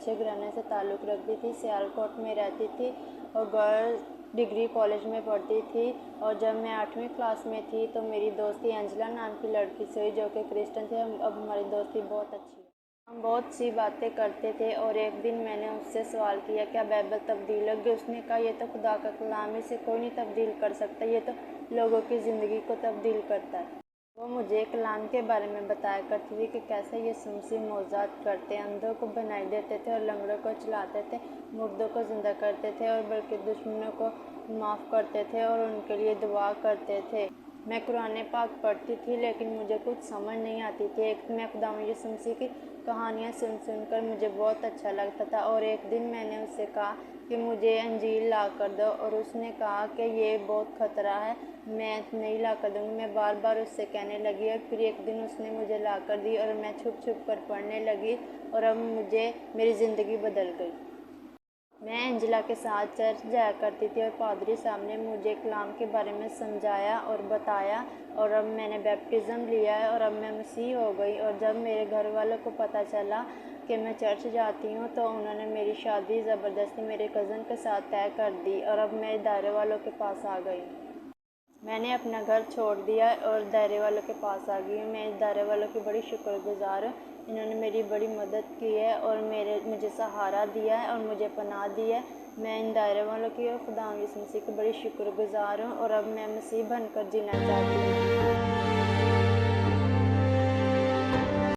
अच्छे घराने से ताल्लुक़ रखती थी। सियालकोट में रहती थी और गर्ल्स डिग्री कॉलेज में पढ़ती थी। और जब मैं 8वीं क्लास में थी तो मेरी दोस्ती एंजेला नाम की लड़की से हुई, जो कि क्रिश्चियन थे। अब हमारी दोस्ती बहुत अच्छी है। हम बहुत सी बातें करते थे और एक दिन मैंने उससे सवाल किया, क्या बाइबल तब्दील होगी? उसने कहा, ये तो खुदा का कलाम है, इसे कोई नहीं तब्दील कर सकता, ये तो लोगों की ज़िंदगी को तब्दील करता है। वो मुझे कलाम के बारे में बताया करती थी कि कैसे यीशु मसीह मौजज़ात करते, अंधों को बनाई देते थे और लंगड़ों को चलाते थे, मुर्दों को ज़िंदा करते थे और बल्कि दुश्मनों को माफ़ करते थे और उनके लिए दुआ करते थे। मैं कुरान पाक पढ़ती थी लेकिन मुझे कुछ समझ नहीं आती थी। एक मैं खुदावंद यीशु मसीह की कहानियाँ सुनकर मुझे बहुत अच्छा लगता था और एक दिन मैंने उससे कहा कि मुझे अंजील ला कर दो और उसने कहा कि ये बहुत ख़तरा है, मैं नहीं ला कर दूँगी। मैं बार बार उससे कहने लगी और फिर एक दिन उसने मुझे ला कर दी और मैं छुप छुप कर पढ़ने लगी और अब मेरी ज़िंदगी बदल गई। मैं एंजेला के साथ चर्च जाया करती थी और पादरी साहब ने मुझे कलाम के बारे में समझाया और बताया और अब मैंने बैप्टिज़्म लिया है और अब मैं मसीह हो गई। और जब मेरे घर वालों को पता चला कि मैं चर्च जाती हूँ तो उन्होंने मेरी शादी ज़बरदस्ती मेरे कज़न के साथ तय कर दी और अब मैं दायरे वालों के पास आ गई। मैंने अपना घर छोड़ दिया और दायरे वालों के पास आ गई हूँ। मैं इस दायरे वालों की बड़ी शुक्रगुज़ार हूँ। इन्होंने मेरी बड़ी मदद की है और मुझे सहारा दिया है और मुझे पनाह दी है। मैं इन दायरे वालों की और खुदावंद यीशु मसीह की बड़ी शुक्रगुज़ार हूँ और अब मैं मसीह बनकर जीना चाहती हूँ।